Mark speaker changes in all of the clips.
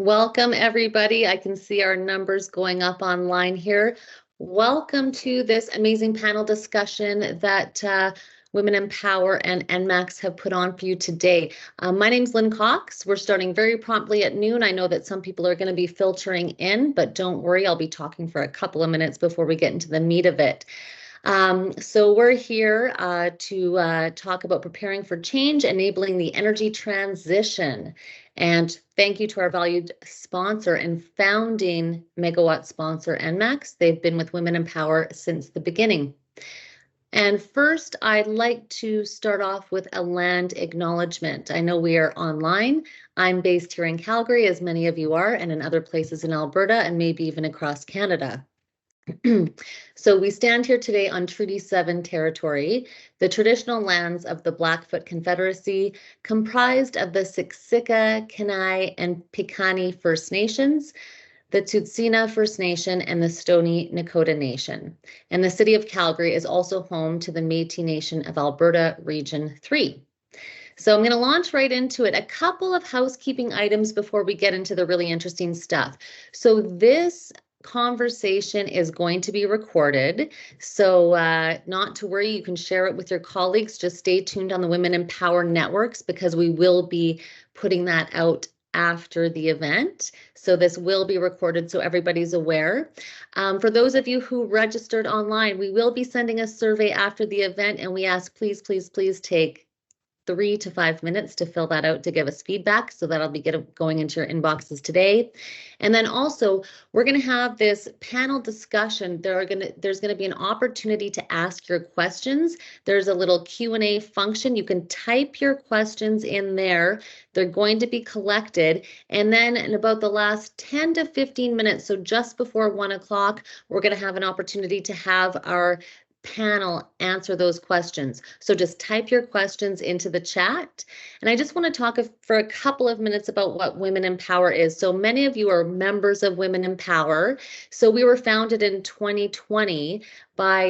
Speaker 1: Welcome, everybody. I can see our numbers going up online here. Welcome to this amazing panel discussion that Women+Power and ENMAX have put on for you today. My name's Lynn Cox. We're starting very promptly at noon. I know that some people are going to be filtering in, but don't worry, I'll be talking for a couple of minutes before we get into the meat of it. So we're here to talk about preparing for change, enabling the energy transition. And thank you to our valued sponsor and founding megawatt sponsor, ENMAX. They've been with Women+Power since the beginning. And first, I'd like to start off with a land acknowledgement. I know we are online. I'm based here in Calgary, as many of you are, and in other places in Alberta and maybe even across Canada. So we stand here today on Treaty 7 territory, the traditional lands of the Blackfoot Confederacy, comprised of the Siksika, Kainai, and Piikani First Nations, the Tsuut'ina First Nation, and the Stoney Nakoda Nation. And the city of Calgary is also home to the Métis Nation of Alberta Region 3. So I'm going to launch right into it. A couple of housekeeping items before we get into the really interesting stuff. So this conversation is going to be recorded, so not to worry, you can share it with your colleagues. Just stay tuned on the Women+Power networks because we will be putting that out after the event. So this will be recorded so everybody's aware. For those of you who registered online, we will be sending a survey after the event, and we ask please take 3 to 5 minutes to fill that out to give us feedback. So that'll be going into your inboxes today. And then also, we're going to have this panel discussion. There's going to be an opportunity to ask your questions. There's a little Q&A function. You can type your questions in there. They're going to be collected. And then in about the last 10 to 15 minutes, so just before 1 o'clock, we're going to have an opportunity to have our panel answer those questions. So just type your questions into the chat. And I just want to talk for a couple of minutes about what Women+Power is. So many of you are members of Women+Power. So we were founded in 2020 by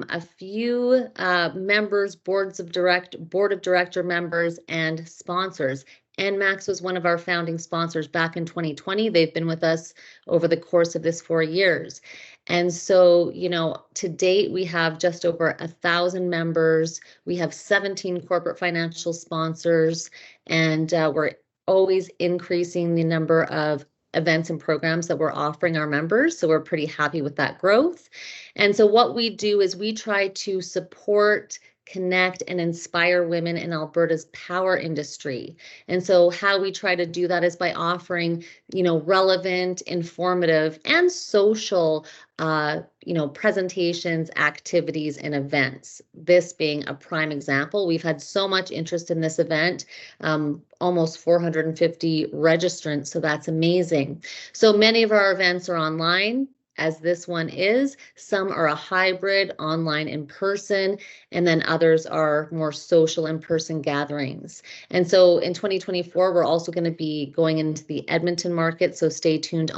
Speaker 1: a few members, board of director members, and sponsors. ENMAX was one of our founding sponsors back in 2020. They've been with us over the course of this 4 years. And so, to date, we have just over 1,000 members. We have 17 corporate financial sponsors, and we're always increasing the number of events and programs that we're offering our members. So we're pretty happy with that growth. And so what we do is we try to support, connect, and inspire women in Alberta's power industry. And so how we try to do that is by offering, relevant, informative, and social, presentations, activities, and events. This being a prime example. We've had so much interest in this event, almost 450 registrants, so that's amazing. So many of our events are online, as this one is. Some are a hybrid, online, in person, and then others are more social in-person gatherings. And so in 2024, we're also going to be going into the Edmonton market, so stay tuned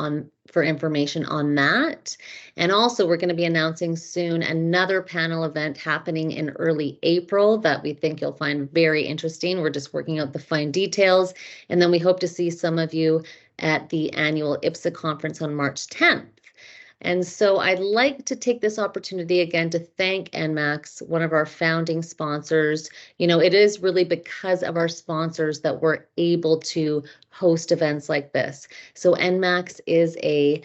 Speaker 1: for information on that. And also we're going to be announcing soon another panel event happening in early April that we think you'll find very interesting. We're just working out the fine details. And then we hope to see some of you at the annual IPSA conference on March 10th. And so I'd like to take this opportunity again to thank ENMAX, one of our founding sponsors. It is really because of our sponsors that we're able to host events like this. So ENMAX is a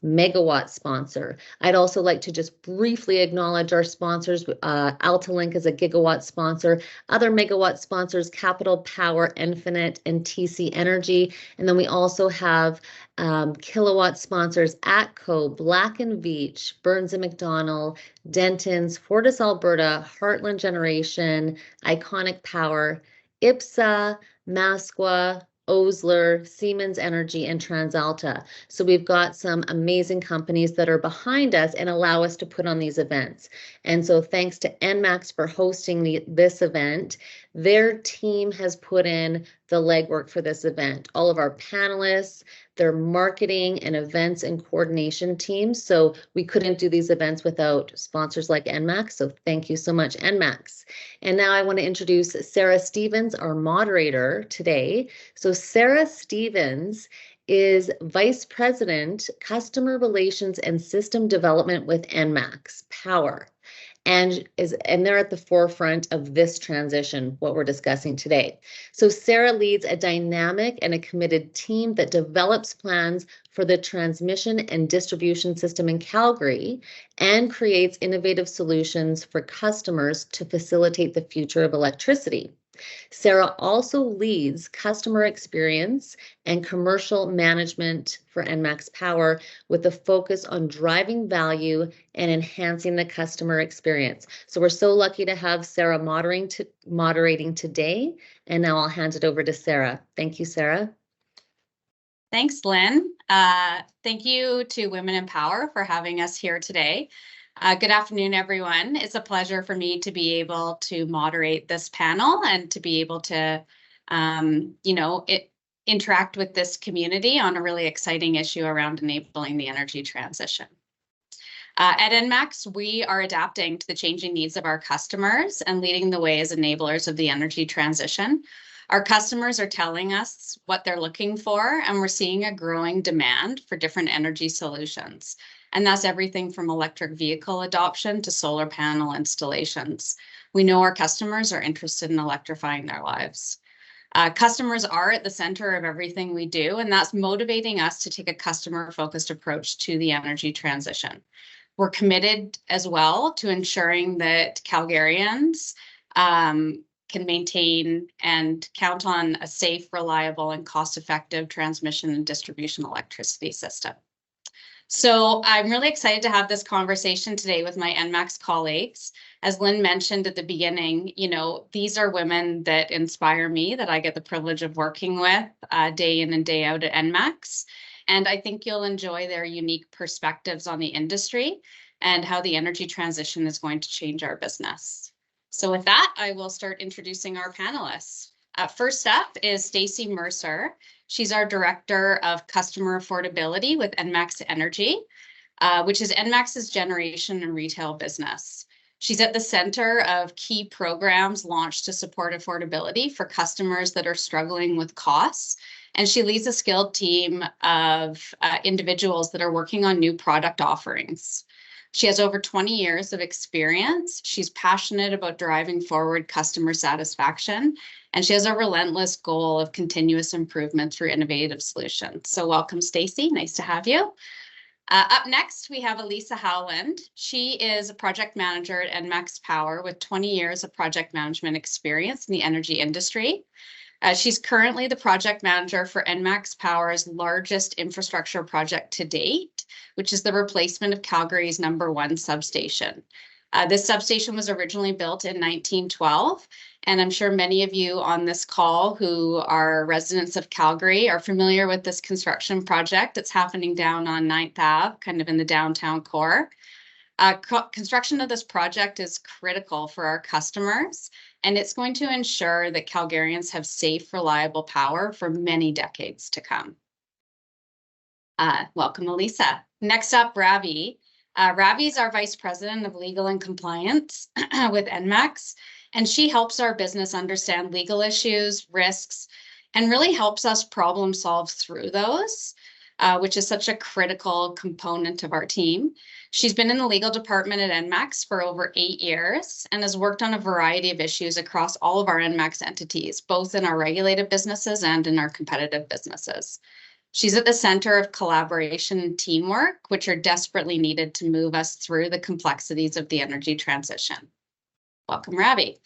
Speaker 1: megawatt sponsor. I'd also like to just briefly acknowledge our sponsors. AltaLink is a gigawatt sponsor. Other megawatt sponsors, Capital Power, Infinite, and TC Energy. And then we also have kilowatt sponsors, ATCO, Black & Veatch, Burns & McDonnell, Denton's, Fortis Alberta, Heartland Generation, Iconic Power, IPSA, Masqua, Osler, Siemens Energy, and TransAlta. So we've got some amazing companies that are behind us and allow us to put on these events. And so thanks to ENMAX for hosting this event. Their team has put in the legwork for this event. All of our panelists, their marketing and events and coordination teams. So we couldn't do these events without sponsors like ENMAX. So thank you so much, ENMAX. And now I want to introduce Sarah Stevens, our moderator today. So Sarah Stevens is Vice President, Customer Relations and System Development with ENMAX Power. And they're at the forefront of this transition, what we're discussing today. So Sarah leads a dynamic and a committed team that develops plans for the transmission and distribution system in Calgary and creates innovative solutions for customers to facilitate the future of electricity. Sarah also leads customer experience and commercial management for ENMAX Power with a focus on driving value and enhancing the customer experience. So we're so lucky to have Sarah moderating today. And now I'll hand it over to Sarah. Thank you, Sarah.
Speaker 2: Thanks, Lynn. Thank you to Women+Power for having us here today. Good afternoon, everyone. It's a pleasure for me to be able to moderate this panel and to be able to, interact with this community on a really exciting issue around enabling the energy transition. At ENMAX, we are adapting to the changing needs of our customers and leading the way as enablers of the energy transition. Our customers are telling us what they're looking for, and we're seeing a growing demand for different energy solutions. And that's everything from electric vehicle adoption to solar panel installations. We know our customers are interested in electrifying their lives. Customers are at the center of everything we do, and that's motivating us to take a customer-focused approach to the energy transition. We're committed as well to ensuring that Calgarians can maintain and count on a safe, reliable, and cost-effective transmission and distribution electricity system. So I'm really excited to have this conversation today with my ENMAX colleagues. As Lynn mentioned at the beginning, these are women that inspire me, that I get the privilege of working with day in and day out at ENMAX. And I think you'll enjoy their unique perspectives on the industry and how the energy transition is going to change our business. So with that, I will start introducing our panelists. First up is Stacey Mercer. She's our Director of Customer Affordability with ENMAX Energy, which is ENMAX's generation and retail business. She's at the center of key programs launched to support affordability for customers that are struggling with costs. And she leads a skilled team of individuals that are working on new product offerings. She has over 20 years of experience. She's passionate about driving forward customer satisfaction, and she has a relentless goal of continuous improvement through innovative solutions. So welcome, Stacey. Nice to have you. Up next, we have Elisa Howland. She is a project manager at ENMAX Power with 20 years of project management experience in the energy industry. She's currently the project manager for ENMAX Power's largest infrastructure project to date, which is the replacement of Calgary's #1 substation. This substation was originally built in 1912, and I'm sure many of you on this call who are residents of Calgary are familiar with this construction project. It's happening down on 9th Ave, kind of in the downtown core. Construction of this project is critical for our customers, and it's going to ensure that Calgarians have safe, reliable power for many decades to come. Welcome, Elisa. Next up, Ravi. Ravi is our Vice President of Legal and Compliance with ENMAX, and she helps our business understand legal issues, risks, and really helps us problem solve through those, which is such a critical component of our team. She's been in the legal department at ENMAX for over 8 years and has worked on a variety of issues across all of our ENMAX entities, both in our regulated businesses and in our competitive businesses. She's at the center of collaboration and teamwork, which are desperately needed to move us through the complexities of the energy transition. Welcome, Ravi.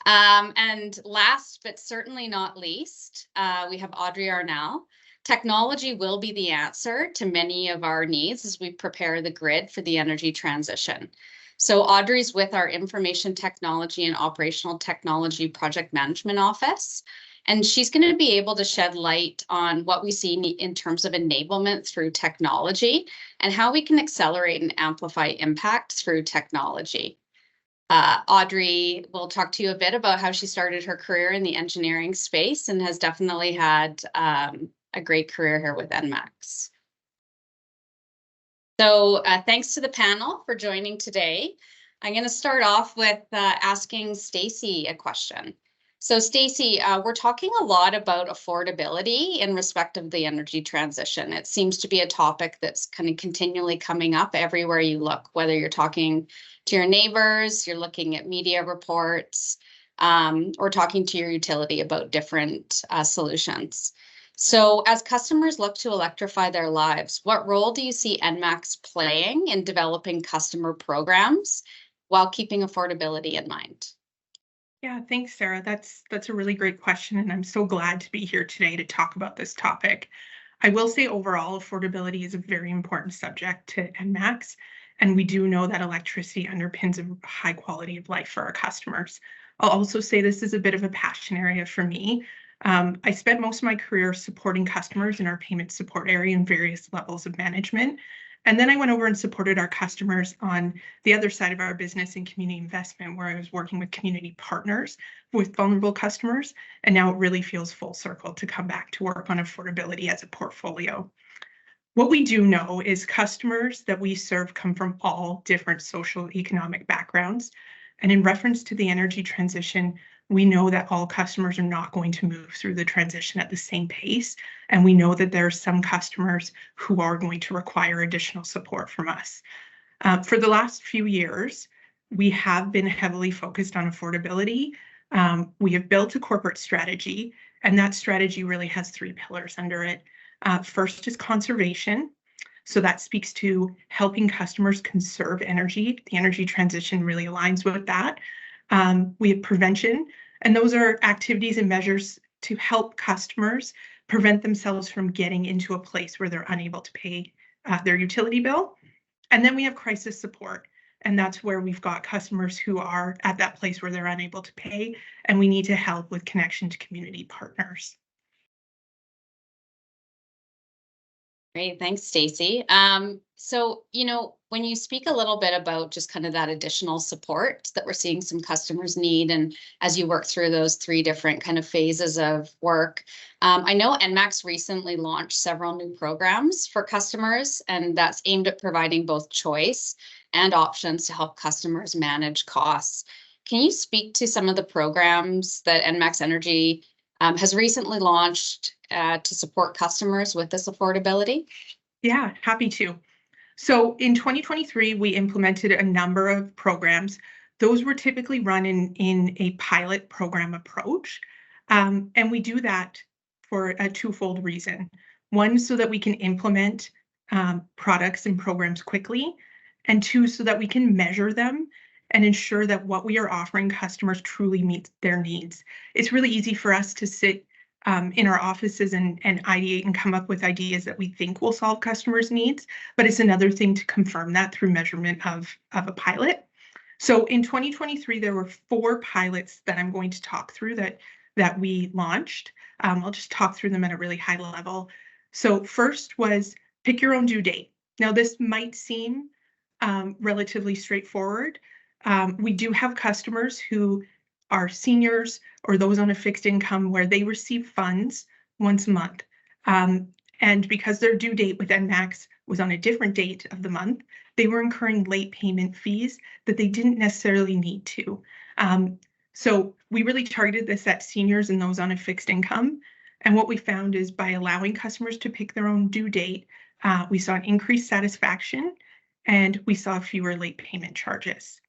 Speaker 2: And last, but certainly not least, we have Audrey Arnell. Technology will be the answer to many of our needs as we prepare the grid for the energy transition. So Audrey's with our Information Technology and Operational Technology Project Management Office, and she's going to be able to shed light on what we see in terms of enablement through technology and how we can accelerate and amplify impact through technology. Audrey will talk to you a bit about how she started her career in the engineering space and has definitely had a great career here with ENMAX. So thanks to the panel for joining today. I'm going to start off with asking Stacey a question. So Stacey, we're talking a lot about affordability in respect of the energy transition. It seems to be a topic that's kind of continually coming up everywhere you look, whether you're talking to your neighbors, you're looking at media reports, or talking to your utility about different solutions. So as customers look to electrify their lives, what role do you see ENMAX playing in developing customer programs while keeping affordability in mind?
Speaker 3: Yeah, thanks, Sarah. That's a really great question, and I'm so glad to be here today to talk about this topic. I will say overall, affordability is a very important subject to ENMAX, and we do know that electricity underpins a high quality of life for our customers. I'll also say this is a bit of a passion area for me. I spent most of my career supporting customers in our payment support area in various levels of management. And then I went over and supported our customers on the other side of our business in community investment, where I was working with community partners with vulnerable customers. And now it really feels full circle to come back to work on affordability as a portfolio. What we do know is customers that we serve come from all different social economic backgrounds. And in reference to the energy transition, we know that all customers are not going to move through the transition at the same pace. And we know that there are some customers who are going to require additional support from us. For the last few years, we have been heavily focused on affordability. We have built a corporate strategy, and that strategy really has three pillars under it. First is conservation. So that speaks to helping customers conserve energy. The energy transition really aligns with that. We have prevention, and those are activities and measures to help customers prevent themselves from getting into a place where they're unable to pay their utility bill. And then we have crisis support, and that's where we've got customers who are at that place where they're unable to pay, and we need to help with connection to community partners.
Speaker 2: Great, thanks, Stacey. So, when you speak a little bit about just kind of that additional support that we're seeing some customers need, and as you work through those three different kind of phases of work, I know ENMAX recently launched several new programs for customers, and that's aimed at providing both choice and options to help customers manage costs. Can you speak to some of the programs that ENMAX Energy has recently launched to support customers with this affordability?
Speaker 3: Yeah, happy to. So in 2023, we implemented a number of programs. Those were typically run in a pilot program approach. And we do that for a twofold reason. One, so that we can implement products and programs quickly, and two, so that we can measure them and ensure that what we are offering customers truly meets their needs. It's really easy for us to sit in our offices and ideate and come up with ideas that we think will solve customers' needs, but it's another thing to confirm that through measurement of a pilot. So in 2023, there were 4 pilots that I'm going to talk through that we launched. I'll just talk through them at a really high level. So first was pick your own due date. Now this might seem relatively straightforward. We do have customers who are seniors or those on a fixed income where they receive funds once a month. And because their due date with ENMAX was on a different date of the month, they were incurring late payment fees that they didn't necessarily need to. So we really targeted this at seniors and those on a fixed income. And what we found is by allowing customers to pick their own due date, we saw an increased satisfaction and we saw fewer late payment charges.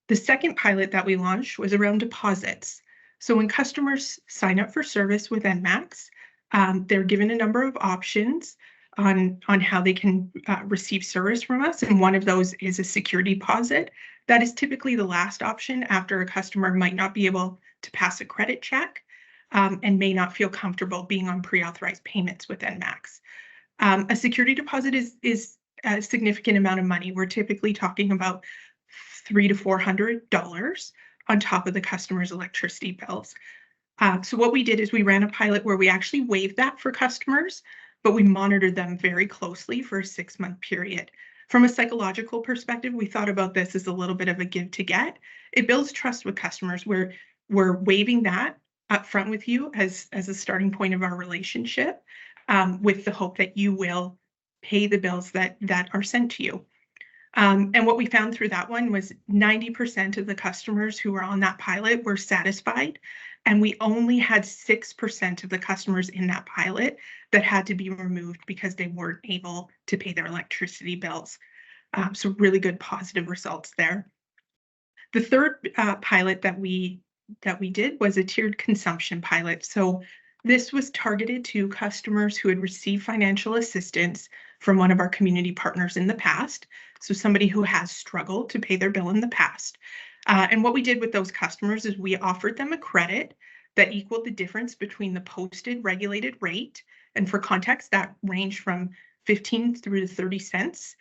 Speaker 3: The second pilot that we launched was around deposits. So when customers sign up for service with ENMAX, they're given a number of options on how they can receive service from us. And one of those is a security deposit. That is typically the last option after a customer might not be able to pass a credit check and may not feel comfortable being on pre-authorized payments with ENMAX. A security deposit is a significant amount of money. We're typically talking about $300 to $400 on top of the customer's electricity bills. So what we did is we ran a pilot where we actually waived that for customers, but we monitored them very closely for a 6-month period. From a psychological perspective, we thought about this as a little bit of a give to get. It builds trust with customers. We're waiving that up front with you as a starting point of our relationship, with the hope that you will pay the bills that are sent to you. And what we found through that one was 90% of the customers who were on that pilot were satisfied. And we only had 6% of the customers in that pilot that had to be removed because they weren't able to pay their electricity bills. So really good positive results there. The third pilot that we did was a tiered consumption pilot. So this was targeted to customers who had received financial assistance from one of our community partners in the past. So somebody who has struggled to pay their bill in the past. And what we did with those customers is we offered them a credit that equaled the difference between the posted regulated rate. And for context, that ranged from 15 through to 30 cents.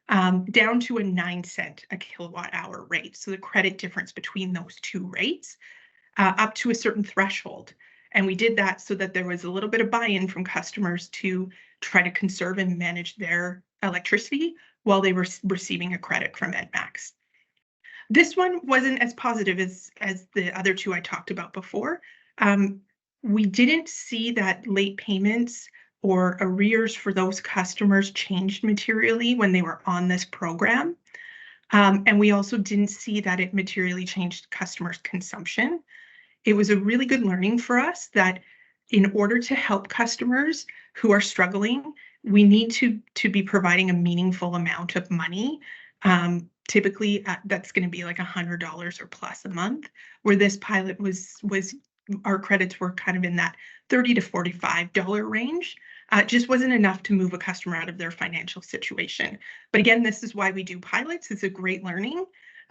Speaker 3: Down to a 9 cent a kilowatt hour rate. So the credit difference between those two rates up to a certain threshold. And we did that so that there was a little bit of buy-in from customers to try to conserve and manage their electricity while they were receiving a credit from ENMAX. This one wasn't as positive as the other two I talked about before. We didn't see that late payments or arrears for those customers changed materially when they were on this program. And we also didn't see that it materially changed customers' consumption. It was a really good learning for us that in order to help customers who are struggling, we need to be providing a meaningful amount of money. Typically, that's going to be like $100 or plus a month, where this pilot was our credits were kind of in that $30 to $45 range. It just wasn't enough to move a customer out of their financial situation. But again, this is why we do pilots. It's a great learning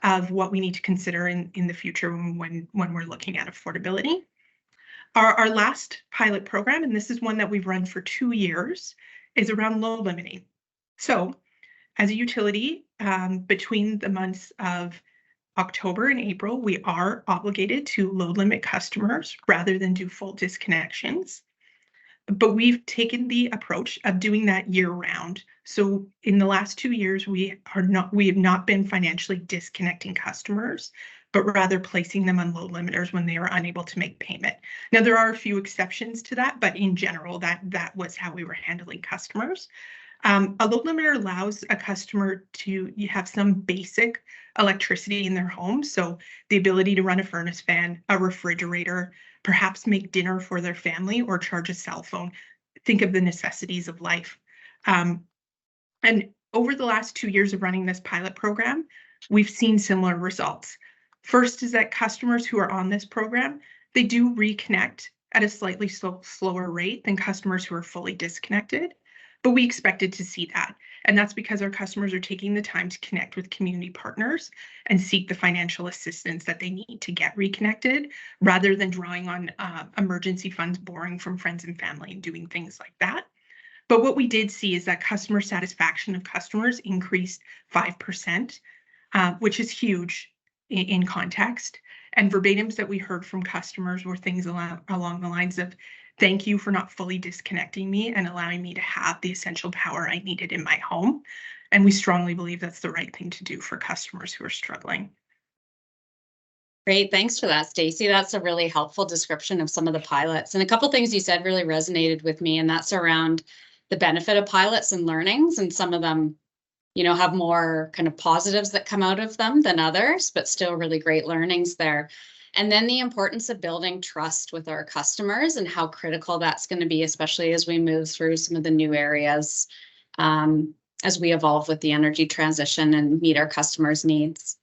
Speaker 3: of what we need to consider in the future when we're looking at affordability. Our last pilot program, and this is one that we've run for 2 years, is around load limiting. So as a utility, between the months of October and April, we are obligated to load limit customers rather than do full disconnections. But we've taken the approach of doing that year round. So in the last 2 years, we have not been financially disconnecting customers, but rather placing them on load limiters when they are unable to make payment. Now, there are a few exceptions to that, but in general, that was how we were handling customers. A load limiter allows a customer to have some basic electricity in their home. So the ability to run a furnace fan, a refrigerator, perhaps make dinner for their family or charge a cell phone. Think of the necessities of life. And over the last 2 years of running this pilot program, we've seen similar results. First is that customers who are on this program, they do reconnect at a slightly slower rate than customers who are fully disconnected. But we expected to see that. And that's because our customers are taking the time to connect with community partners and seek the financial assistance that they need to get reconnected, rather than drawing on emergency funds, borrowing from friends and family, and doing things like that. But what we did see is that customer satisfaction of customers increased 5%, which is huge in context. And verbatims that we heard from customers were things along the lines of, "Thank you for not fully disconnecting me and allowing me to have the essential power I needed in my home." And we strongly believe that's the right thing to do for customers who are struggling.
Speaker 2: Great, thanks for that, Stacey. That's a really helpful description of some of the pilots. And a couple things you said really resonated with me, and that's around the benefit of pilots and learnings. And some of them, have more kind of positives that come out of them than others, but still really great learnings there. And then the importance of building trust with our customers and how critical that's going to be, especially as we move through some of the new areas as we evolve with the energy transition and meet our customers' needs.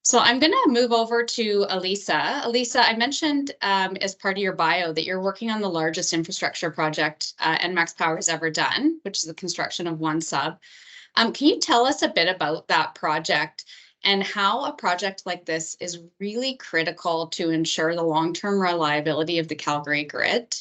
Speaker 2: So I'm going to move over to Elisa. Elisa, I mentioned as part of your bio that you're working on the largest infrastructure project ENMAX Power has ever done, which is the construction of one sub. Can you tell us a bit about that project and how a project like this is really critical to ensure the long-term reliability of the Calgary grid?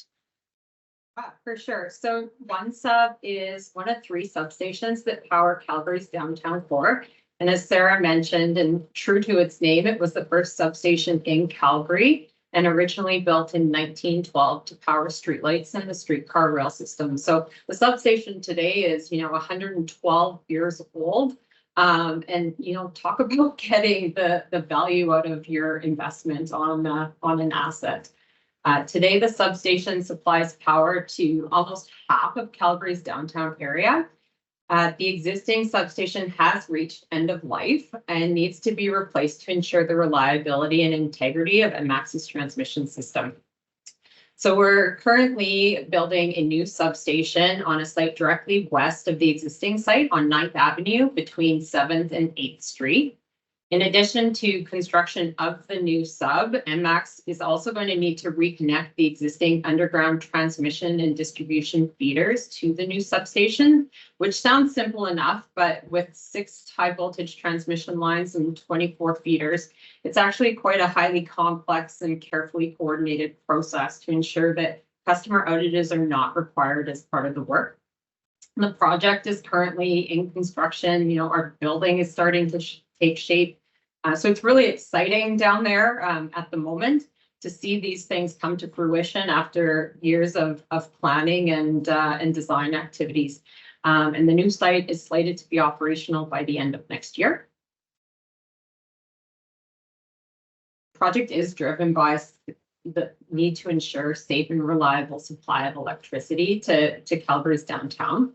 Speaker 4: For sure. So one sub is one of 3 substations that power Calgary's downtown core. And as Sarah mentioned, and true to its name, it was the first substation in Calgary and originally built in 1912 to power streetlights and the streetcar rail system. So the substation today is, 112 years old. And, talk about getting the value out of your investment on an asset. Today, the substation supplies power to almost half of Calgary's downtown area. The existing substation has reached end of life and needs to be replaced to ensure the reliability and integrity of ENMAX's transmission system. So we're currently building a new substation on a site directly west of the existing site on 9th Avenue between 7th and 8th Street. In addition to construction of the new sub, ENMAX is also going to need to reconnect the existing underground transmission and distribution feeders to the new substation, which sounds simple enough, but with 6 high voltage transmission lines and 24 feeders, it's actually quite a highly complex and carefully coordinated process to ensure that customer outages are not required as part of the work. The project is currently in construction. Our building is starting to take shape. So it's really exciting down there at the moment to see these things come to fruition after years of planning and design activities. And the new site is slated to be operational by the end of next year. The project is driven by the need to ensure safe and reliable supply of electricity to Calgary's downtown.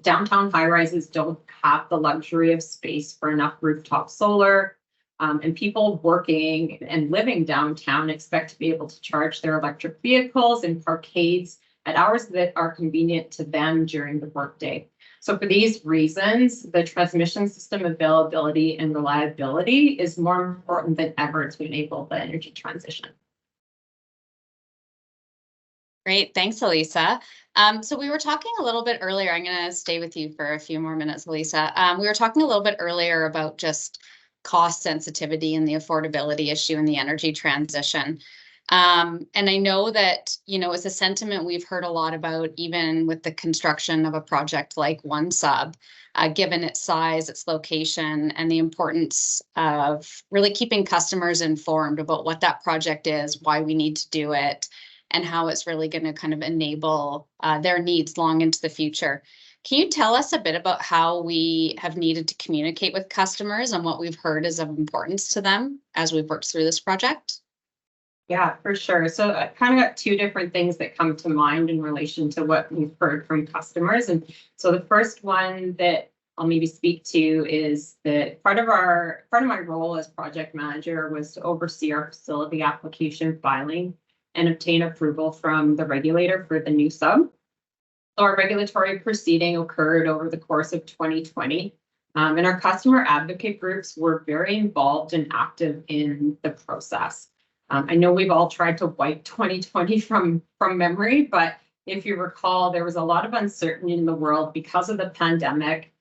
Speaker 4: Downtown high-rises don't have the luxury of space for enough rooftop solar, and people working and living downtown expect to be able to charge their electric vehicles and parkades at hours that are convenient to them during the workday. So for these reasons, the transmission system availability and reliability is more important than ever to enable the energy transition.
Speaker 2: Great, thanks, Elisa. So we were talking a little bit earlier, I'm going to stay with you for a few more minutes, Elisa. We were talking a little bit earlier about just cost sensitivity and the affordability issue in the energy transition. And I know that, it's a sentiment we've heard a lot about, even with the construction of a project like One Sub, given its size, its location, and the importance of really keeping customers informed about what that project is, why we need to do it, and how it's really going to kind of enable their needs long into the future. Can you tell us a bit about how we have needed to communicate with customers and what we've heard is of importance to them as we've worked through this project?
Speaker 4: Yeah, for sure. So I kind of got 2 different things that come to mind in relation to what we've heard from customers. And so the first one that I'll maybe speak to is that part of my role as project manager was to oversee our facility application filing and obtain approval from the regulator for the new sub. So our regulatory proceeding occurred over the course of 2020, and our customer advocate groups were very involved and active in the process. I know we've all tried to wipe 2020 from memory, but if you recall, there was a lot of uncertainty in the world because of the pandemic,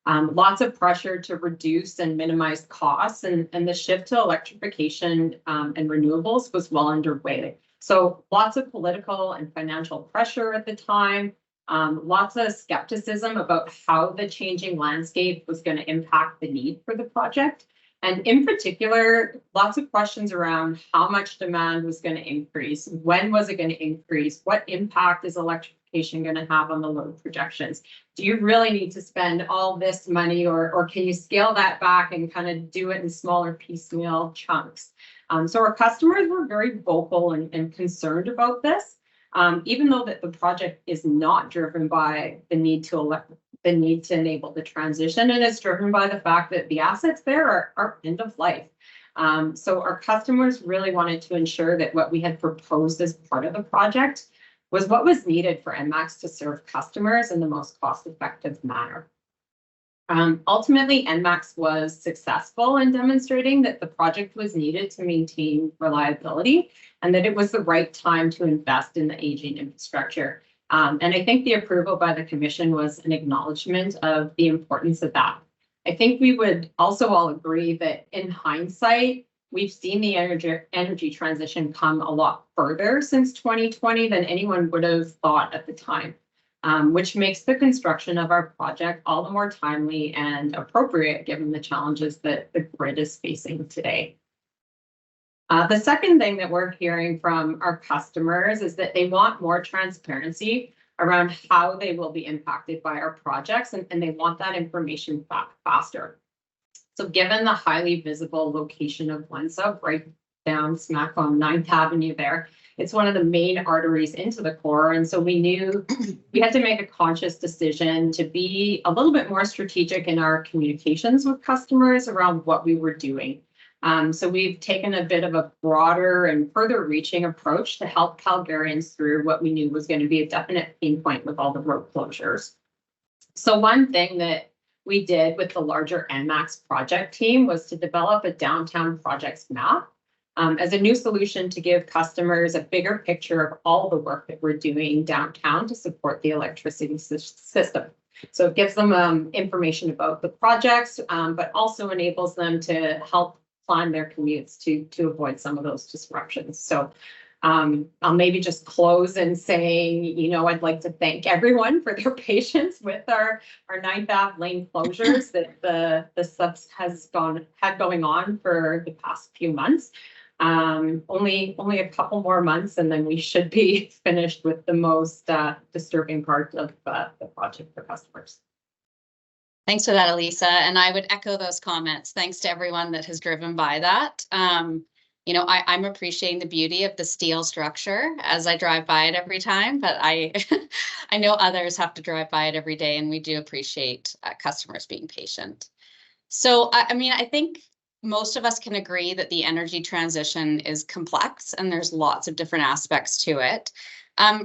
Speaker 4: lots of pressure to reduce and minimize costs, and the shift to electrification and renewables was well underway. So lots of political and financial pressure at the time, lots of skepticism about how the changing landscape was going to impact the need for the project. And in particular, lots of questions around how much demand was going to increase, when was it going to increase, what impact is electrification going to have on the load projections? Do you really need to spend all this money, or can you scale that back and kind of do it in smaller piecemeal chunks? So our customers were very vocal and concerned about this, even though that the project is not driven by the need to enable the transition, and it's driven by the fact that the assets there are end of life. So our customers really wanted to ensure that what we had proposed as part of the project was what was needed for ENMAX to serve customers in the most cost-effective manner. Ultimately, ENMAX was successful in demonstrating that the project was needed to maintain reliability and that it was the right time to invest in the aging infrastructure. And I think the approval by the Commission was an acknowledgement of the importance of that. I think we would also all agree that in hindsight, we've seen the energy transition come a lot further since 2020 than anyone would have thought at the time. Which makes the construction of our project all the more timely and appropriate given the challenges that the grid is facing today. The second thing that we're hearing from our customers is that they want more transparency around how they will be impacted by our projects, and they want that information back faster. So given the highly visible location of One Sub right down smack on 9th Avenue there, it's one of the main arteries into the core. And so we knew we had to make a conscious decision to be a little bit more strategic in our communications with customers around what we were doing. So we've taken a bit of a broader and further reaching approach to help Calgarians through what we knew was going to be a definite pain point with all the road closures. So one thing that we did with the larger ENMAX project team was to develop a downtown projects map as a new solution to give customers a bigger picture of all the work that we're doing downtown to support the electricity system. So it gives them information about the projects, but also enables them to help plan their commutes to avoid some of those disruptions. So I'll maybe just close in saying, you know, I'd like to thank everyone for their patience with our 9th Ave lane closures that the subs has had going on for the past few months. Only a couple more months, and then we should be finished with the most disturbing part of the project for customers.
Speaker 2: Thanks for that, Elisa. And I would echo those comments. Thanks to everyone that has driven by that. You know, I'm appreciating the beauty of the steel structure as I drive by it every time, but I know others have to drive by it every day, and we do appreciate customers being patient. So, I mean, I think most of us can agree that the energy transition is complex and there's lots of different aspects to it.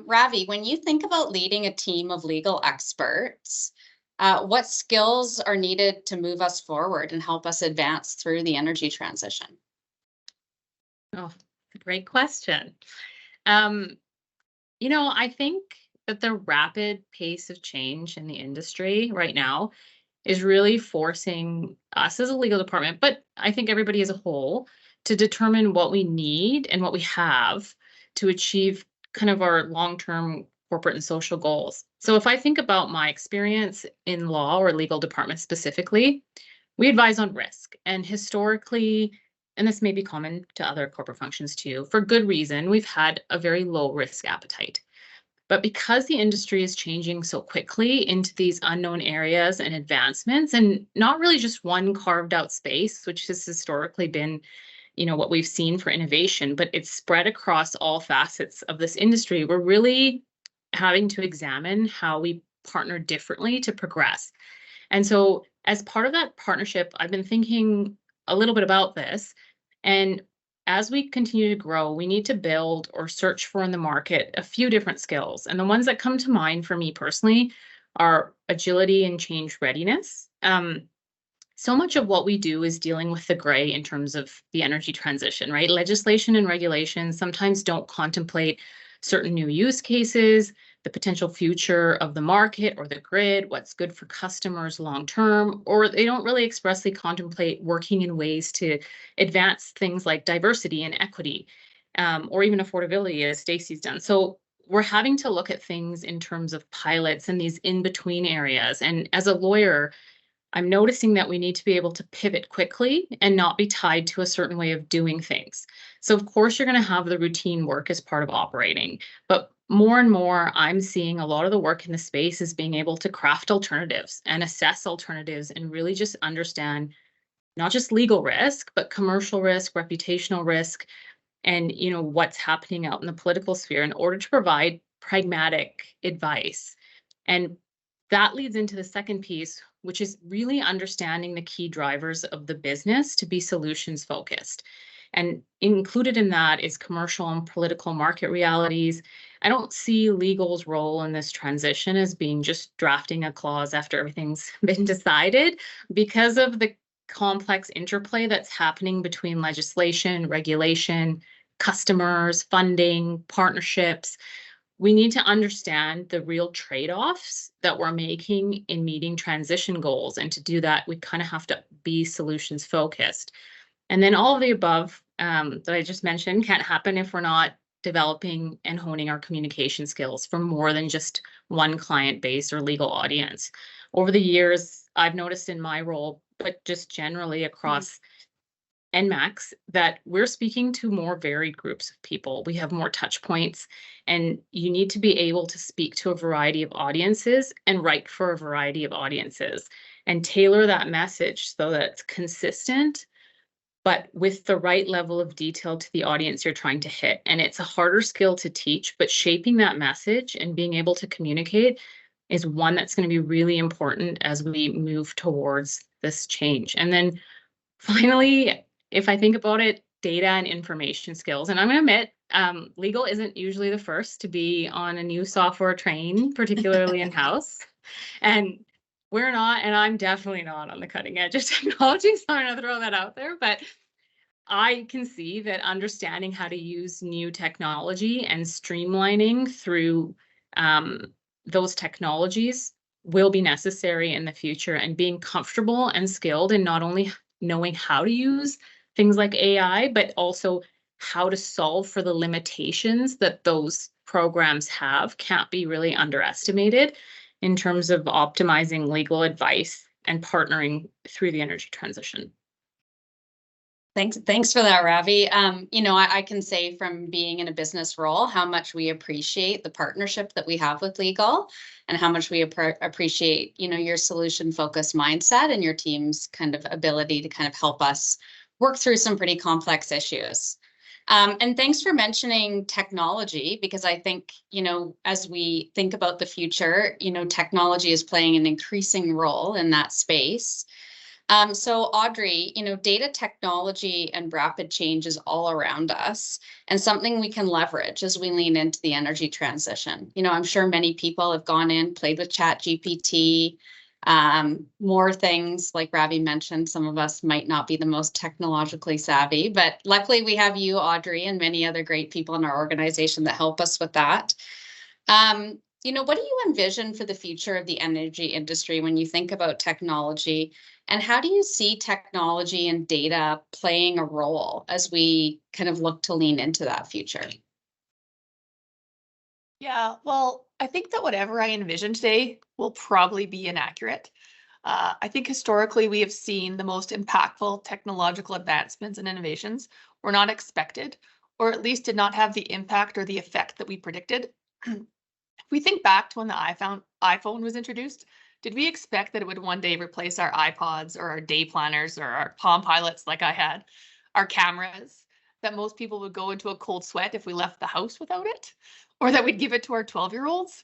Speaker 2: Ravi, when you think about leading a team of legal experts, what skills are needed to move us forward and help us advance through the energy transition?
Speaker 5: Oh, great question. You know, I think that the rapid pace of change in the industry right now is really forcing us as a legal department, but I think everybody as a whole, to determine what we need and what we have to achieve kind of our long-term corporate and social goals. So if I think about my experience in law or legal department specifically, we advise on risk. And historically, and this may be common to other corporate functions too, for good reason, we've had a very low risk appetite. But because the industry is changing so quickly into these unknown areas and advancements, and not really just one carved out space, which has historically been, you know, what we've seen for innovation, but it's spread across all facets of this industry, we're really having to examine how we partner differently to progress. And so as part of that partnership, I've been thinking a little bit about this. And as we continue to grow, we need to build or search for in the market a few different skills. And the ones that come to mind for me personally are agility and change readiness. So much of what we do is dealing with the gray in terms of the energy transition, right? Legislation and regulations sometimes don't contemplate certain new use cases, the potential future of the market or the grid, what's good for customers long term, or they don't really expressly contemplate working in ways to advance things like diversity and equity, or even affordability, as Stacey's done. So we're having to look at things in terms of pilots and these in-between areas. And as a lawyer, I'm noticing that we need to be able to pivot quickly and not be tied to a certain way of doing things. So of course, you're going to have the routine work as part of operating, but more and more, I'm seeing a lot of the work in the space is being able to craft alternatives and assess alternatives and really just understand not just legal risk, but commercial risk, reputational risk, and you know what's happening out in the political sphere in order to provide pragmatic advice. And that leads into the second piece, which is really understanding the key drivers of the business to be solutions focused. And included in that is commercial and political market realities. I don't see legal's role in this transition as being just drafting a clause after everything's been decided, because of the complex interplay that's happening between legislation, regulation, customers, funding, partnerships. We need to understand the real trade-offs that we're making in meeting transition goals. And to do that, we kind of have to be solutions focused. And then all of the above that I just mentioned can't happen if we're not developing and honing our communication skills for more than just one client base or legal audience. Over the years, I've noticed in my role, but just generally across ENMAX, that we're speaking to more varied groups of people. We have more touch points, and you need to be able to speak to a variety of audiences and write for a variety of audiences and tailor that message so that it's consistent, but with the right level of detail to the audience you're trying to hit. And it's a harder skill to teach, but shaping that message and being able to communicate is one that's going to be really important as we move towards this change. And then finally, if I think about it, data and information skills, and I'm going to admit, legal isn't usually the first to be on a new software train, particularly in-house. And we're not, and I'm definitely not on the cutting edge of technology, so I'm going to throw that out there. But I can see that understanding how to use new technology and streamlining through those technologies will be necessary in the future, and being comfortable and skilled in not only knowing how to use things like AI, but also how to solve for the limitations that those programs have can't be really underestimated in terms of optimizing legal advice and partnering through the energy transition.
Speaker 2: Thanks for that, Ravi. You know, I can say from being in a business role how much we appreciate the partnership that we have with legal, and how much we appreciate, you know, your solution-focused mindset and your team's kind of ability to kind of help us work through some pretty complex issues. And thanks for mentioning technology, because I think, you know, as we think about the future, you know, technology is playing an increasing role in that space. So Audrey, you know, data technology and rapid change is all around us, and something we can leverage as we lean into the energy transition. You know, I'm sure many people have gone in, played with ChatGPT, more things like Ravi mentioned. Some of us might not be the most technologically savvy, but luckily we have you, Audrey, and many other great people in our organization that help us with that. You know, what do you envision for the future of the energy industry when you think about technology? And how do you see technology and data playing a role as we kind of look to lean into that future?
Speaker 6: Yeah, well, I think that whatever I envision today will probably be inaccurate. I think historically we have seen the most impactful technological advancements and innovations were not expected, or at least did not have the impact or the effect that we predicted. If we think back to when the iPhone was introduced, did we expect that it would one day replace our iPods or our day planners or our Palm Pilots like I had, our cameras, that most people would go into a cold sweat if we left the house without it, or that we'd give it to our 12-year-olds,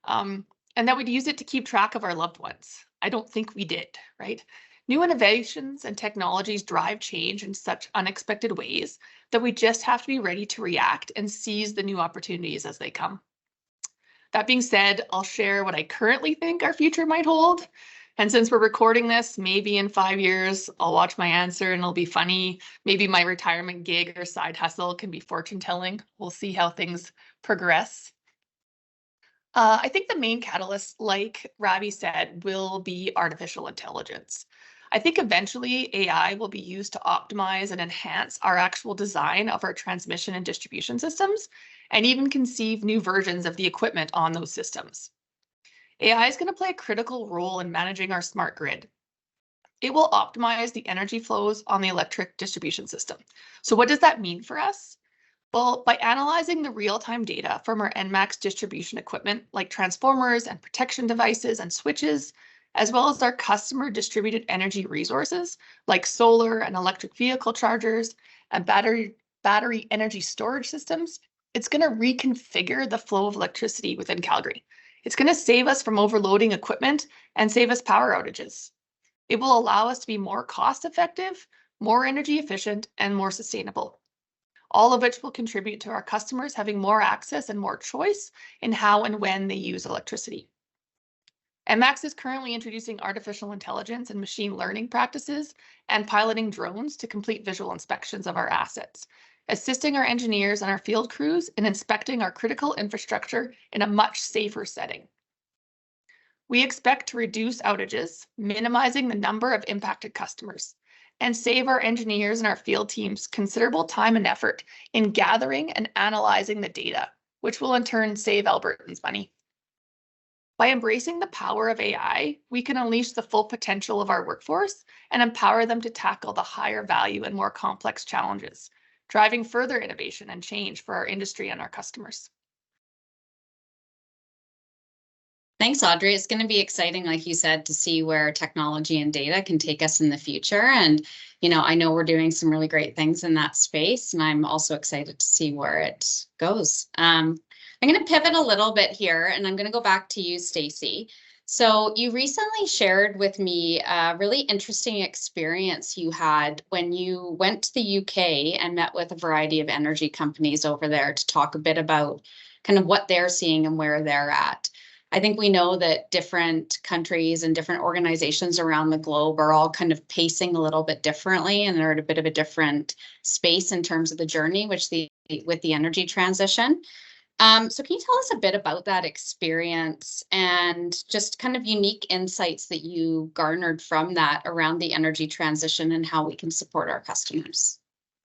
Speaker 6: and that we'd use it to keep track of our loved ones? I don't think we did, right? New innovations and technologies drive change in such unexpected ways that we just have to be ready to react and seize the new opportunities as they come. That being said, I'll share what I currently think our future might hold. And since we're recording this, maybe in 5 years, I'll watch my answer and it'll be funny. Maybe my retirement gig or side hustle can be fortune telling. We'll see how things progress. I think the main catalyst, like Ravi said, will be artificial intelligence. I think eventually AI will be used to optimize and enhance our actual design of our transmission and distribution systems, and even conceive new versions of the equipment on those systems. AI is going to play a critical role in managing our smart grid. It will optimize the energy flows on the electric distribution system. So what does that mean for us? Well, by analyzing the real-time data from our ENMAX distribution equipment, like transformers and protection devices and switches, as well as our customer distributed energy resources, like solar and electric vehicle chargers and battery energy storage systems, it's going to reconfigure the flow of electricity within Calgary. It's going to save us from overloading equipment and save us power outages. It will allow us to be more cost-effective, more energy efficient, and more sustainable, all of which will contribute to our customers having more access and more choice in how and when they use electricity. ENMAX is currently introducing artificial intelligence and machine learning practices and piloting drones to complete visual inspections of our assets, assisting our engineers and our field crews in inspecting our critical infrastructure in a much safer setting. We expect to reduce outages, minimizing the number of impacted customers, and save our engineers and our field teams considerable time and effort in gathering and analyzing the data, which will in turn save Albertans money. By embracing the power of AI, we can unleash the full potential of our workforce and empower them to tackle the higher value and more complex challenges, driving further innovation and change for our industry and our customers.
Speaker 2: Thanks, Audrey. It's going to be exciting, like you said, to see where technology and data can take us in the future. And, you know, I know we're doing some really great things in that space, and I'm also excited to see where it goes. I'm going to pivot a little bit here, and I'm going to go back to you, Stacey. So you recently shared with me a really interesting experience you had when you went to the UK and met with a variety of energy companies over there to talk a bit about kind of what they're seeing and where they're at. I think we know that different countries and different organizations around the globe are all kind of pacing a little bit differently, and they're at a bit of a different space in terms of the journey, with the energy transition. So can you tell us a bit about that experience and just kind of unique insights that you garnered from that around the energy transition and how we can support our customers?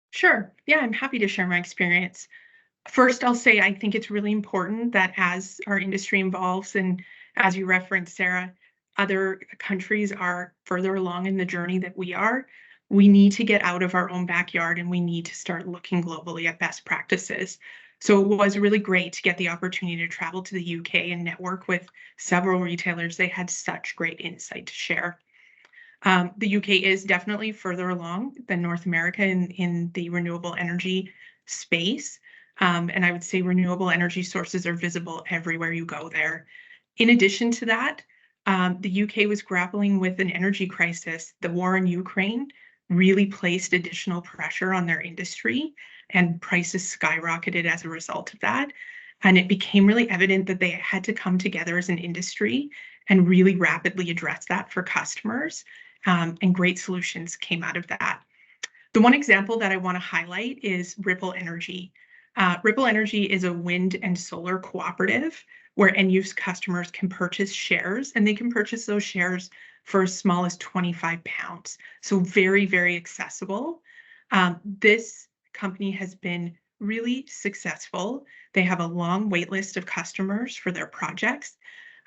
Speaker 3: Sure. Yeah, I'm happy to share my experience. First, I'll say I think it's really important that as our industry evolves, and as you referenced, Sarah, other countries are further along in the journey that we are. We need to get out of our own backyard and we need to start looking globally at best practices. So it was really great to get the opportunity to travel to the UK and network with several retailers. They had such great insight to share. The UK is definitely further along than North America in the renewable energy space. And I would say renewable energy sources are visible everywhere you go there. In addition to that, the UK was grappling with an energy crisis. The war in Ukraine really placed additional pressure on their industry, and prices skyrocketed as a result of that. And it became really evident that they had to come together as an industry and really rapidly address that for customers. And great solutions came out of that. The one example that I want to highlight is Ripple Energy. Ripple Energy is a wind and solar cooperative where end-use customers can purchase shares, and they can purchase those shares for as small as 25 pounds. So very, very accessible. This company has been really successful. They have a long wait list of customers for their projects.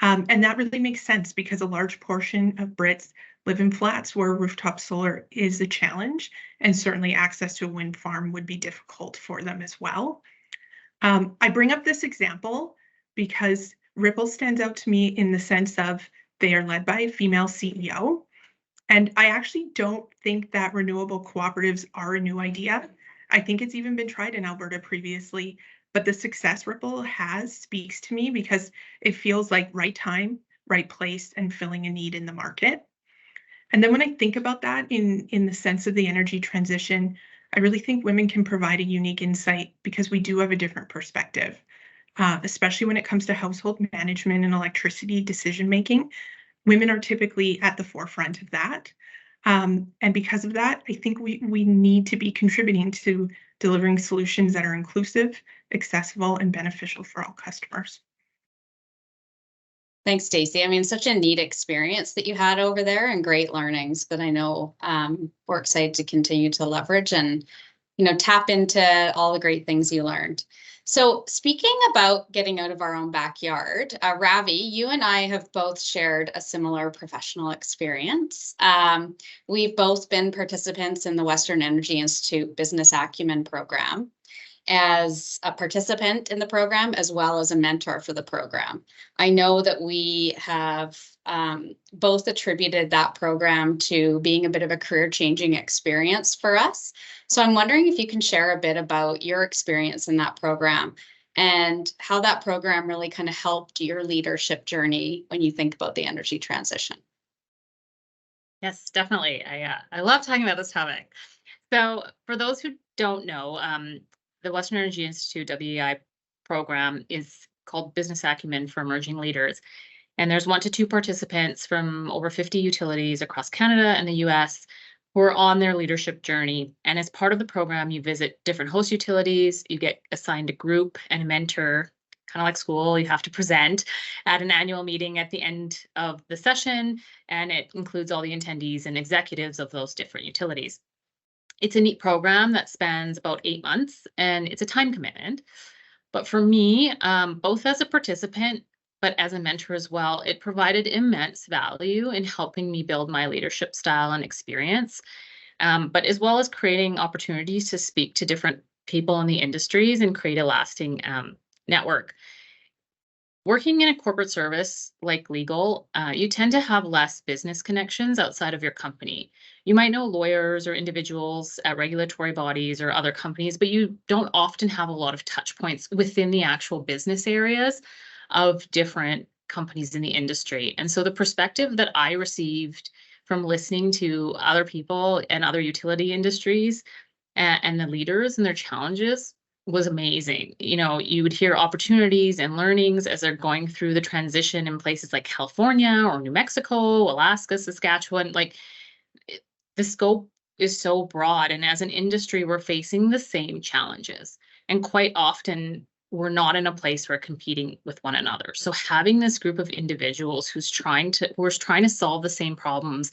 Speaker 3: And that really makes sense because a large portion of Brits live in flats where rooftop solar is a challenge, and certainly access to a wind farm would be difficult for them as well. I bring up this example because Ripple stands out to me in the sense of they are led by a female CEO. And I actually don't think that renewable cooperatives are a new idea. I think it's even been tried in Alberta previously, but the success Ripple has speaks to me because it feels like right time, right place, and filling a need in the market. And then when I think about that in the sense of the energy transition, I really think women can provide a unique insight because we do have a different perspective, especially when it comes to household management and electricity decision-making. Women are typically at the forefront of that. And because of that, I think we need to be contributing to delivering solutions that are inclusive, accessible, and beneficial for all customers.
Speaker 2: Thanks, Stacey. I mean, such a neat experience that you had over there and great learnings that I know we're excited to continue to leverage and, tap into all the great things you learned. So speaking about getting out of our own backyard, Ravi, you and I have both shared a similar professional experience. We've both been participants in the Western Energy Institute Business Acumen program, as a participant in the program as well as a mentor for the program. I know that we have both attributed that program to being a bit of a career-changing experience for us. So I'm wondering if you can share a bit about your experience in that program and how that program really kind of helped your leadership journey when you think about the energy transition.
Speaker 5: Yes, definitely. I love talking about this topic. So for those who don't know, the Western Energy Institute WEI program is called Business Acumen for Emerging Leaders. And there's 1 to 2 participants from over 50 utilities across Canada and the US who are on their leadership journey. And as part of the program, you visit different host utilities, you get assigned a group and a mentor, kind of like school. You have to present at an annual meeting at the end of the session, and it includes all the attendees and executives of those different utilities. It's a neat program that spans about 8 months, and it's a time commitment. But for me, both as a participant, but as a mentor as well, it provided immense value in helping me build my leadership style and experience, but as well as creating opportunities to speak to different people in the industries and create a lasting network. Working in a corporate service like legal, you tend to have less business connections outside of your company. You might know lawyers or individuals at regulatory bodies or other companies, but you don't often have a lot of touch points within the actual business areas of different companies in the industry. And so the perspective that I received from listening to other people and other utility industries and the leaders and their challenges was amazing. You know, you would hear opportunities and learnings as they're going through the transition in places like California or New Mexico, Alaska, Saskatchewan. Like the scope is so broad. And as an industry, we're facing the same challenges. And quite often, we're not in a place where we're competing with one another. So having this group of individuals who's trying to solve the same problems,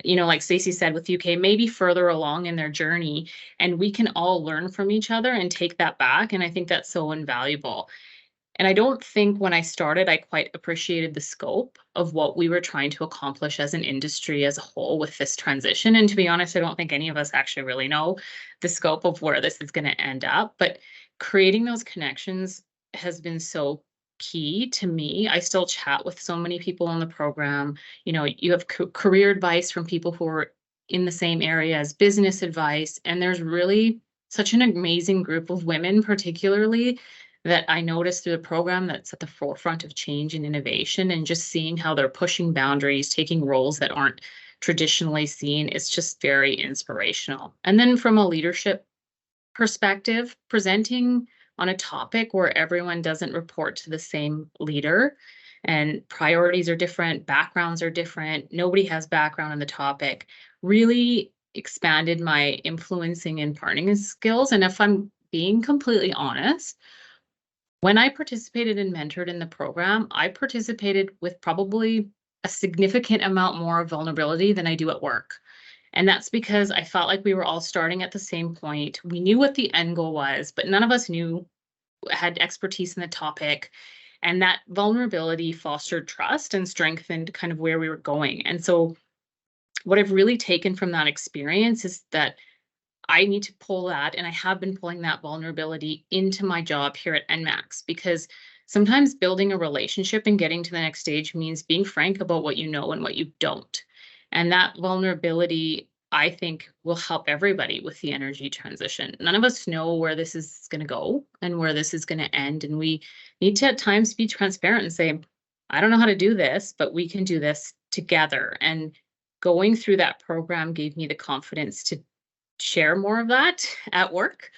Speaker 5: you know, like Stacey said, with UK, maybe further along in their journey, and we can all learn from each other and take that back. And I think that's so invaluable. And I don't think when I started, I quite appreciated the scope of what we were trying to accomplish as an industry as a whole with this transition. And to be honest, I don't think any of us actually really know the scope of where this is going to end up. But creating those connections has been so key to me. I still chat with so many people in the program. You know, you have career advice from people who are in the same area as business advice. And there's really such an amazing group of women, particularly, that I noticed through the program that's at the forefront of change and innovation, and just seeing how they're pushing boundaries, taking roles that aren't traditionally seen. It's just very inspirational. And then from a leadership perspective, presenting on a topic where everyone doesn't report to the same leader and priorities are different, backgrounds are different, nobody has background on the topic, really expanded my influencing and partnering skills. And if I'm being completely honest, when I participated and mentored in the program, I participated with probably a significant amount more vulnerability than I do at work. And that's because I felt like we were all starting at the same point. We knew what the end goal was, but none of us had expertise in the topic. And that vulnerability fostered trust and strengthened kind of where we were going. And so what I've really taken from that experience is that I need to pull that, and I have been pulling that vulnerability into my job here at ENMAX, because sometimes building a relationship and getting to the next stage means being frank about what you know and what you don't. And that vulnerability, I think, will help everybody with the energy transition. None of us know where this is going to go and where this is going to end. And we need to at times be transparent and say, I don't know how to do this, but we can do this together. And going through that program gave me the confidence to share more of that at work.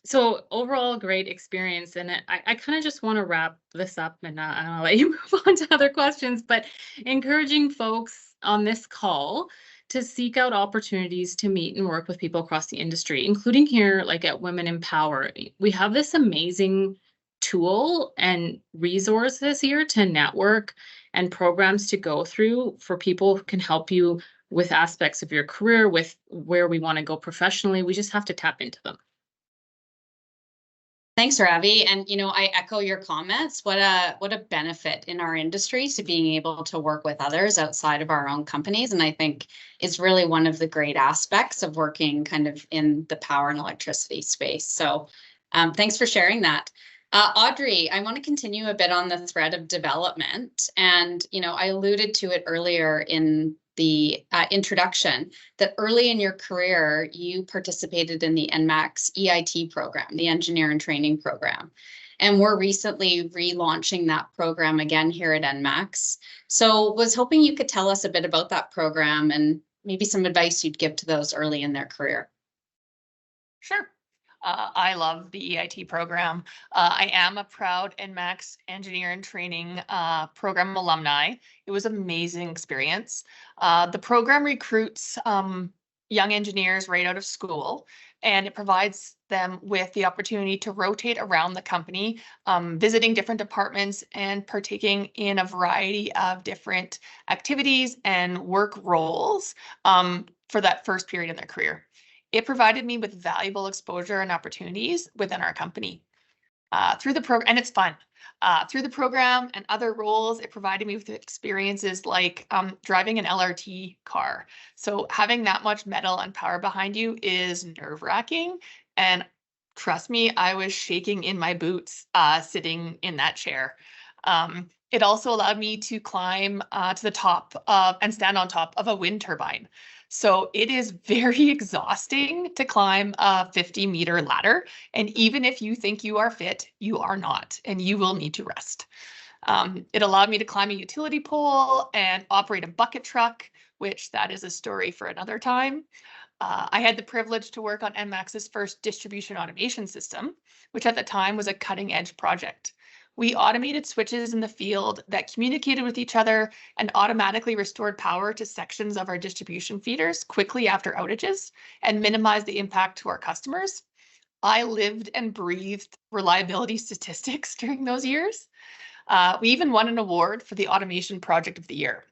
Speaker 5: So overall, great experience. And I kind of just want to wrap this up, and I'll let you move on to other questions, but encouraging folks on this call to seek out opportunities to meet and work with people across the industry, including here, like at Women+Power. We have this amazing tool and resources here to network and programs to go through for people who can help you with aspects of your career, with where we want to go professionally. We just have to tap into them.
Speaker 2: Thanks, Ravi. And, you know, I echo your comments. What a benefit in our industry to being able to work with others outside of our own companies. And I think is really one of the great aspects of working kind of in the power and electricity space. So thanks for sharing that. Audrey, I want to continue a bit on the thread of development. And, you know, I alluded to it earlier in the introduction that early in your career, you participated in the ENMAX EIT program, the Engineer and Training Program. And we're recently relaunching that program again here at ENMAX. So was hoping you could tell us a bit about that program and maybe some advice you'd give to those early in their career.
Speaker 6: Sure. I love the EIT program. I am a proud ENMAX Engineer and Training program alumni. It was an amazing experience. The program recruits young engineers right out of school, and it provides them with the opportunity to rotate around the company, visiting different departments and partaking in a variety of different activities and work roles for that first period in their career. It provided me with valuable exposure and opportunities within our company. Through the program, and it's fun. Through the program and other roles, it provided me with experiences like driving an LRT car. So having that much metal and power behind you is nerve-wracking. And trust me, I was shaking in my boots sitting in that chair. It also allowed me to climb to the top of and stand on top of a wind turbine. So it is very exhausting to climb a 50-meter ladder. And even if you think you are fit, you are not, and you will need to rest. It allowed me to climb a utility pole and operate a bucket truck, which that is a story for another time. I had the privilege to work on ENMAX's first distribution automation system, which at the time was a cutting edge project. We automated switches in the field that communicated with each other and automatically restored power to sections of our distribution feeders quickly after outages and minimized the impact to our customers. I lived and breathed reliability statistics during those years. We even won an award for the Automation Project of the Year.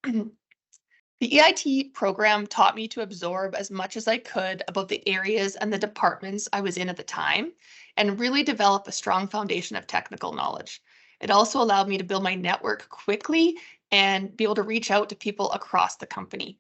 Speaker 6: The EIT program taught me to absorb as much as I could about the areas and the departments I was in at the time and really develop a strong foundation of technical knowledge. It also allowed me to build my network quickly and be able to reach out to people across the company.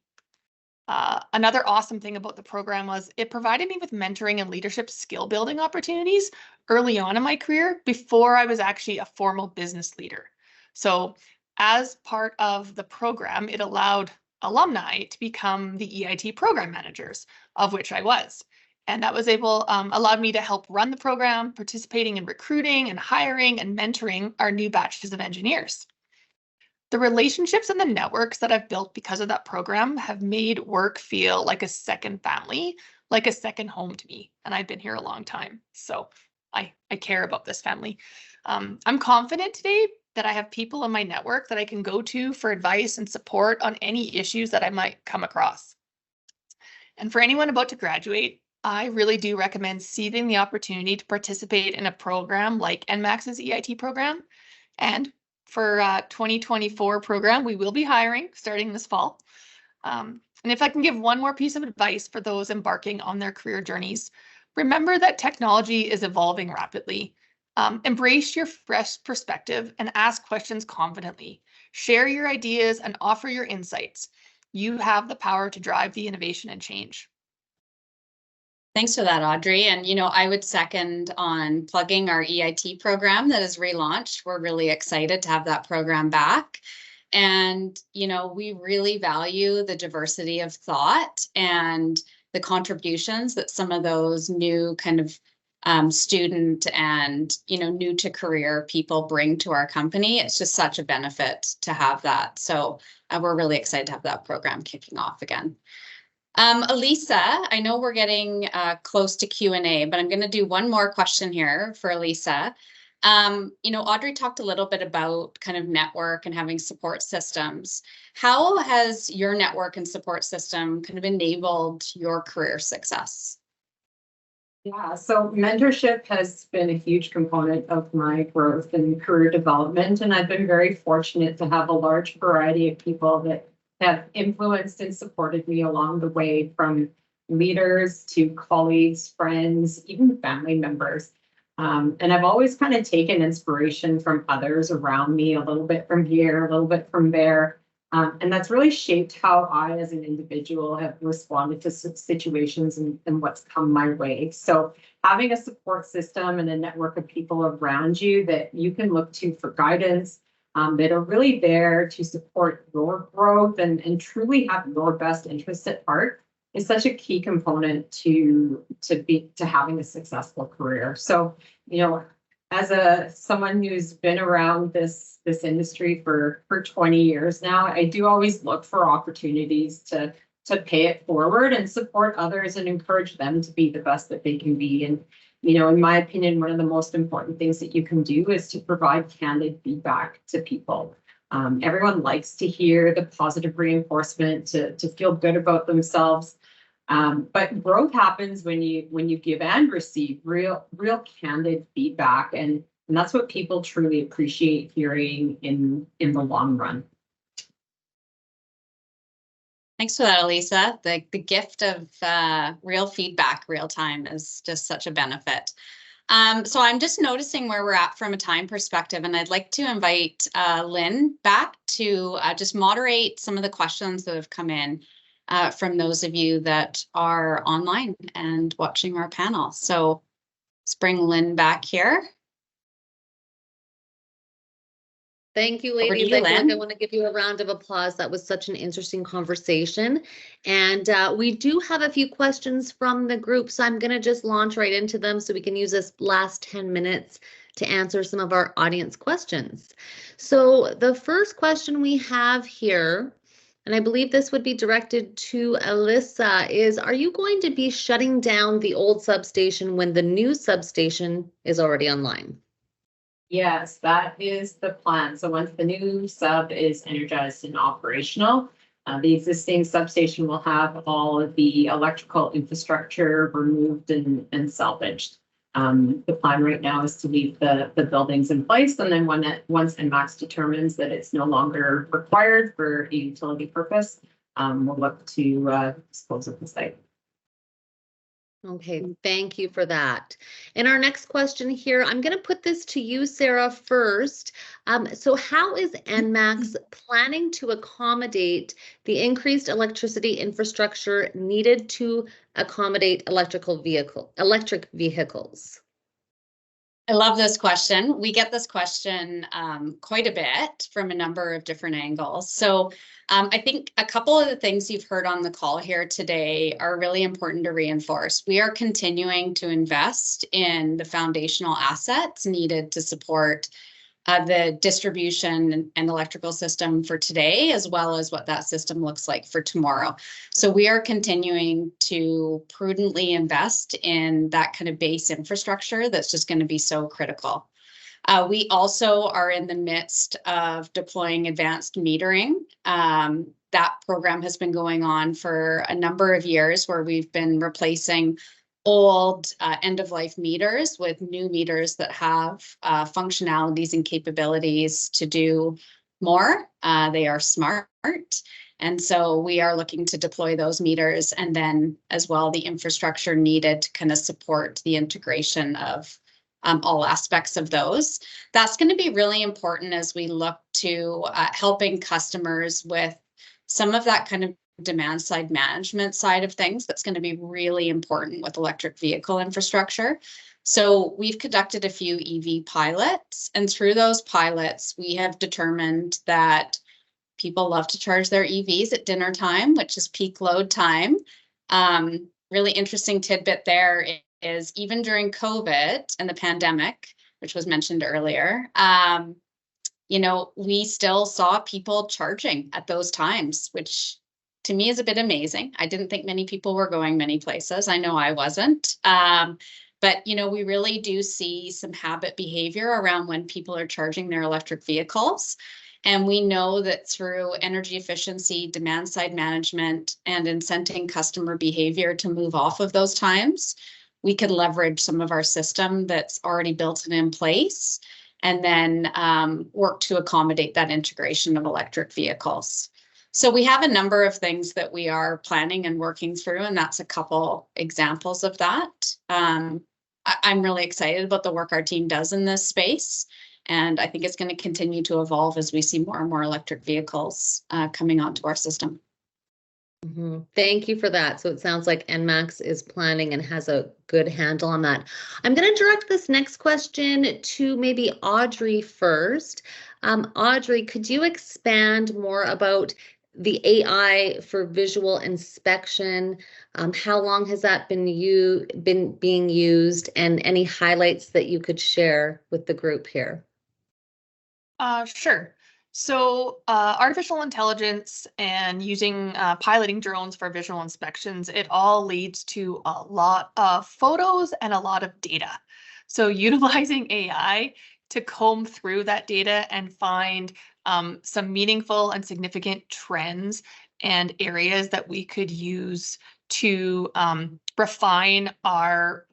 Speaker 6: Another awesome thing about the program was it provided me with mentoring and leadership skill building opportunities early on in my career before I was actually a formal business leader. So as part of the program, it allowed alumni to become the EIT program managers, of which I was. And that was allowed me to help run the program, participating in recruiting and hiring and mentoring our new batches of engineers. The relationships and the networks that I've built because of that program have made work feel like a second family, like a second home to me. And I've been here a long time. So I care about this family. I'm confident today that I have people in my network that I can go to for advice and support on any issues that I might come across. And for anyone about to graduate, I really do recommend seizing the opportunity to participate in a program like ENMAX's EIT program. And for 2024 program, we will be hiring starting this fall. And if I can give one more piece of advice for those embarking on their career journeys, remember that technology is evolving rapidly. Embrace your fresh perspective and ask questions confidently. Share your ideas and offer your insights. You have the power to drive the innovation and change.
Speaker 2: Thanks for that, Audrey. And, I would second on plugging our EIT program that is relaunched. We're really excited to have that program back. And, we really value the diversity of thought and the contributions that some of those new kind of student and, new to career people bring to our company. It's just such a benefit to have that. So we're really excited to have that program kicking off again. Elisa, I know we're getting close to Q&A, but I'm going to do one more question here for Elisa. Audrey talked a little bit about kind of network and having support systems. How has your network and support system kind of enabled your career success?
Speaker 4: Yeah, so mentorship has been a huge component of my growth and career development, and I've been very fortunate to have a large variety of people that have influenced and supported me along the way, from leaders to colleagues, friends, even family members. And I've always kind of taken inspiration from others around me, a little bit from here, a little bit from there. And that's really shaped how I, as an individual, have responded to situations and what's come my way. So having a support system and a network of people around you that you can look to for guidance, that are really there to support your growth and truly have your best interests at heart is such a key component to having a successful career. So, as someone who's been around this industry for 20 years now, I do always look for opportunities to pay it forward and support others and encourage them to be the best that they can be. And, in my opinion, one of the most important things that you can do is to provide candid feedback to people. Everyone likes to hear the positive reinforcement, to feel good about themselves. But growth happens when you give and receive real candid feedback, and that's what people truly appreciate hearing in the long run.
Speaker 2: Thanks for that, Elisa. The gift of real feedback, real time, is just such a benefit. So I'm just noticing where we're at from a time perspective, and I'd like to invite Lynn back to just moderate some of the questions that have come in from those of you that are online and watching our panel. So let's bring Lynn back here.
Speaker 1: Thank you, ladies. I want to give you a round of applause. That was such an interesting conversation. And we do have a few questions from the group, so I'm going to just launch right into them so we can use this last 10 minutes to answer some of our audience questions. So the first question we have here, and I believe this would be directed to Alyssa, is are you going to be shutting down the old substation when the new substation is already online?
Speaker 4: Yes, that is the plan. So once the new sub is energized and operational, the existing substation will have all of the electrical infrastructure removed and salvaged. The plan right now is to leave the buildings in place, and then once ENMAX determines that it's no longer required for a utility purpose, we'll look to dispose of the site.
Speaker 1: Okay, thank you for that. And our next question here, I'm going to put this to you, Sarah, first. So how is ENMAX planning to accommodate the increased electricity infrastructure needed to accommodate electric vehicles?
Speaker 2: I love this question. We get this question quite a bit from a number of different angles. So I think a couple of the things you've heard on the call here today are really important to reinforce. We are continuing to invest in the foundational assets needed to support the distribution and electrical system for today, as well as what that system looks like for tomorrow. So we are continuing to prudently invest in that kind of base infrastructure that's just going to be so critical. We also are in the midst of deploying advanced metering. That program has been going on for a number of years, where we've been replacing old end-of-life meters with new meters that have functionalities and capabilities to do more. They are smart. And so we are looking to deploy those meters, and then as well the infrastructure needed to kind of support the integration of all aspects of those. That's going to be really important as we look to helping customers with some of that kind of demand side management side of things. That's going to be really important with electric vehicle infrastructure. So we've conducted a few EV pilots, and through those pilots, we have determined that people love to charge their EVs at dinner time, which is peak load time. Really interesting tidbit there is even during COVID and the pandemic, which was mentioned earlier, we still saw people charging at those times, which to me is a bit amazing. I didn't think many people were going many places. I know I wasn't. But, we really do see some habit behavior around when people are charging their electric vehicles. And we know that through energy efficiency, demand side management, and incenting customer behavior to move off of those times, we could leverage some of our system that's already built and in place, and then work to accommodate that integration of electric vehicles. So we have a number of things that we are planning and working through, and that's a couple examples of that. I'm really excited about the work our team does in this space, and I think it's going to continue to evolve as we see more and more electric vehicles coming onto our system.
Speaker 1: Mm-hmm. Thank you for that. So it sounds like ENMAX is planning and has a good handle on that. I'm going to direct this next question to maybe Audrey first. Audrey, could you expand more about the AI for visual inspection? How long has that been being used, and any highlights that you could share with the group here?
Speaker 6: Sure. So artificial intelligence and using piloting drones for visual inspections, it all leads to a lot of photos and a lot of data. So utilizing AI to comb through that data and find some meaningful and significant trends and areas that we could use to refine our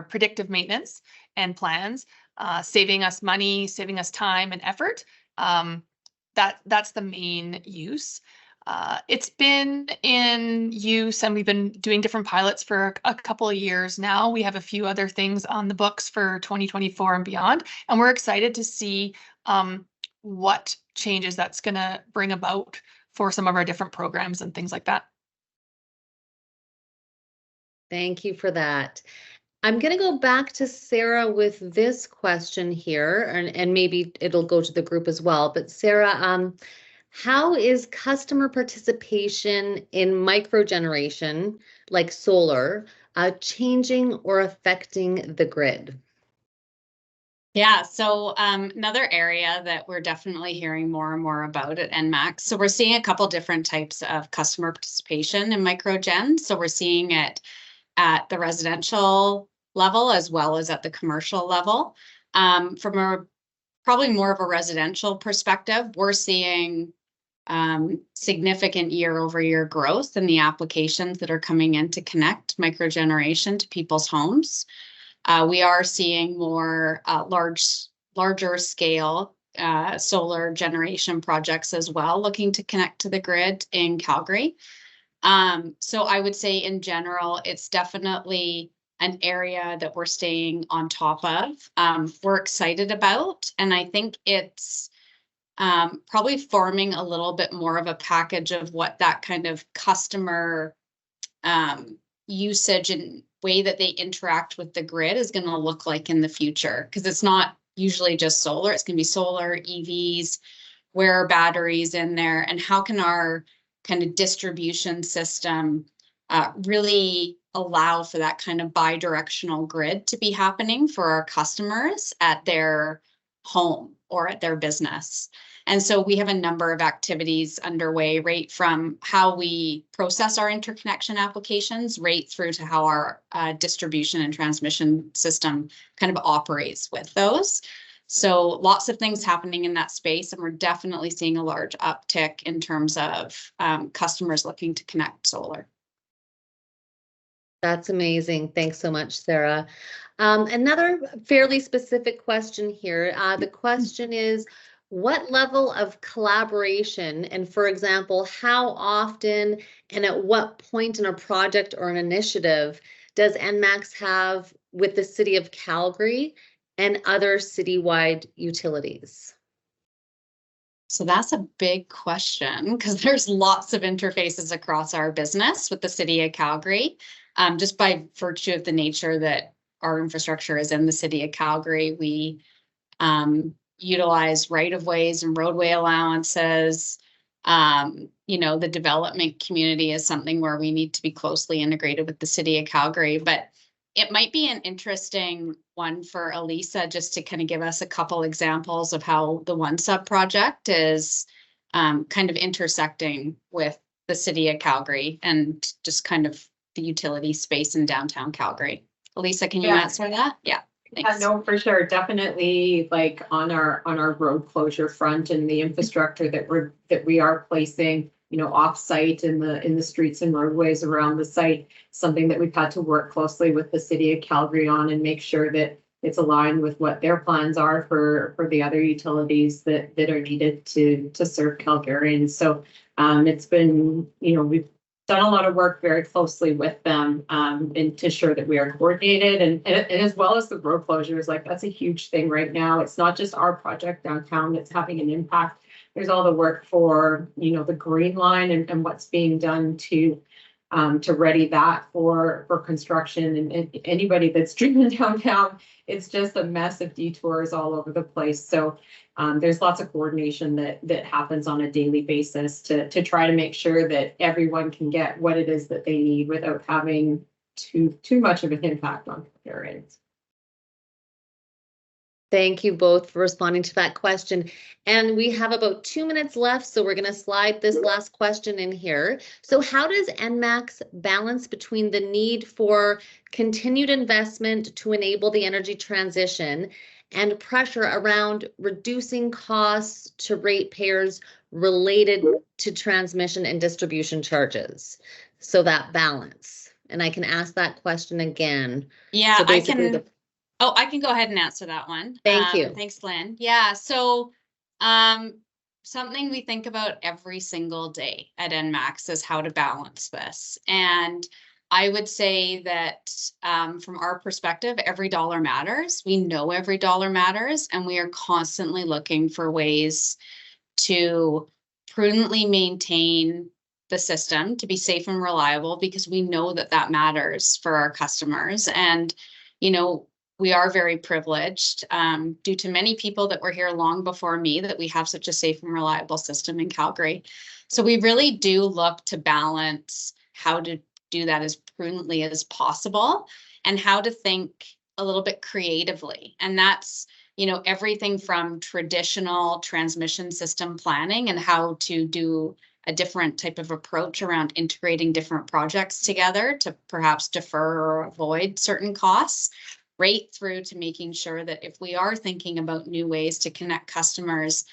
Speaker 6: predictive maintenance and plans, saving us money, saving us time and effort. That's the main use. It's been in use, and we've been doing different pilots for a couple of years now. We have a few other things on the books for 2024 and beyond, and we're excited to see what changes that's going to bring about for some of our different programs and things like that.
Speaker 1: Thank you for that. I'm going to go back to Sarah with this question here, and maybe it'll go to the group as well. But Sarah, how is customer participation in microgeneration, like solar, changing or affecting the grid?
Speaker 2: Yeah, so another area that we're definitely hearing more and more about at ENMAX. So we're seeing a couple different types of customer participation in microgen. So we're seeing it at the residential level as well as at the commercial level. From a probably more of a residential perspective, we're seeing significant year-over-year growth in the applications that are coming in to connect microgeneration to people's homes. We are seeing more larger scale solar generation projects as well, looking to connect to the grid in Calgary. So I would say in general, it's definitely an area that we're staying on top of. We're excited about, and I think it's probably forming a little bit more of a package of what that kind of customer usage and way that they interact with the grid is going to look like in the future, because it's not usually just solar. It's going to be solar, EVs, where are batteries in there, and how can our kind of distribution system really allow for that kind of bi-directional grid to be happening for our customers at their home or at their business. And so we have a number of activities underway, right from how we process our interconnection applications, right through to how our distribution and transmission system kind of operates with those. So lots of things happening in that space, and we're definitely seeing a large uptick in terms of customers looking to connect solar.
Speaker 1: That's amazing. Thanks so much, Sarah. Another fairly specific question here. The question is, what level of collaboration, and for example, how often and at what point in a project or an initiative does ENMAX have with the City of Calgary and other citywide utilities?
Speaker 2: So that's a big question, because there's lots of interfaces across our business with the City of Calgary, just by virtue of the nature that our infrastructure is in the City of Calgary. We utilize right-of-ways and roadway allowances. The development community is something where we need to be closely integrated with the City of Calgary, but it might be an interesting one for Elisa just to kind of give us a couple examples of how the One Sub project is kind of intersecting with the City of Calgary and just kind of the utility space in downtown Calgary. Elisa, can you answer that? Yeah. Thanks.
Speaker 4: No, for sure. Definitely, like on our road closure front and the infrastructure that we are placing, off-site in the streets and roadways around the site, something that we've had to work closely with the City of Calgary on and make sure that it's aligned with what their plans are for the other utilities that are needed to serve Calgarians. So it's been, we've done a lot of work very closely with them and to ensure that we are coordinated and as well as the road closures. Like, that's a huge thing right now. It's not just our project downtown that's having an impact. There's all the work for, the Green Line and what's being done to ready that for construction, and anybody that's driven downtown, it's just a mess of detours all over the place. So there's lots of coordination that happens on a daily basis to try to make sure that everyone can get what it is that they need without having too much of an impact on their ends.
Speaker 1: Thank you both for responding to that question. And we have about 2 minutes left, so we're going to slide this last question in here. So how does ENMAX balance between the need for continued investment to enable the energy transition and pressure around reducing costs to ratepayers related to transmission and distribution charges? So that balance. And I can ask that question again.
Speaker 2: Yeah,
Speaker 1: so
Speaker 2: I can. I can go ahead and answer that one.
Speaker 1: Thank you.
Speaker 2: Thanks, Lynn. Yeah, so something we think about every single day at ENMAX is how to balance this. And I would say that from our perspective, every dollar matters. We know every dollar matters, and we are constantly looking for ways to prudently maintain the system to be safe and reliable, because we know that that matters for our customers. And, we are very privileged due to many people that were here long before me that we have such a safe and reliable system in Calgary. So we really do look to balance how to do that as prudently as possible and how to think a little bit creatively. And that's, you know, everything from traditional transmission system planning and how to do a different type of approach around integrating different projects together to perhaps defer or avoid certain costs, right through to making sure that if we are thinking about new ways to connect customers,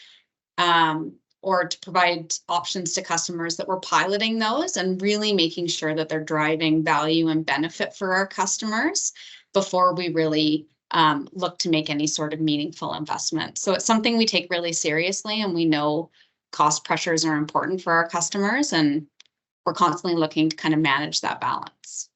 Speaker 2: or to provide options to customers, that we're piloting those and really making sure that they're driving value and benefit for our customers before we really look to make any sort of meaningful investment. So it's something we take really seriously, and we know cost pressures are important for our customers, and we're constantly looking to kind of manage that balance.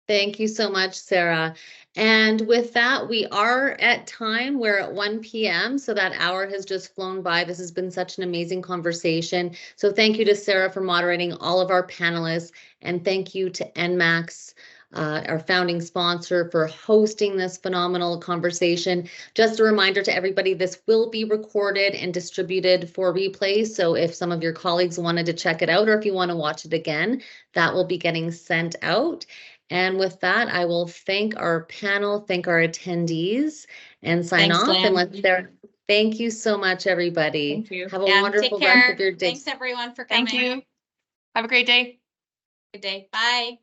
Speaker 1: Thank you so much, Sarah. And with that, we are at time. We're at 1 p.m. So that hour has just flown by. This has been such an amazing conversation. So thank you to Sarah for moderating all of our panelists. And thank you to ENMAX, our founding sponsor, for hosting this phenomenal conversation. Just a reminder to everybody, this will be recorded and distributed for replay. So if some of your colleagues wanted to check it out, or if you want to watch it again, that will be getting sent out. And with that, I will thank our panel, thank our attendees, and sign
Speaker 2: Thanks,
Speaker 1: off.
Speaker 2: Lynn.
Speaker 1: And let Sarah, thank you so much, everybody.
Speaker 5: Thank you.
Speaker 1: Have a
Speaker 2: And
Speaker 1: wonderful
Speaker 2: take
Speaker 1: rest
Speaker 2: care.
Speaker 1: of your day.
Speaker 2: Thanks everyone for coming.
Speaker 6: Thank you. Have a great day.
Speaker 2: Good day. Bye.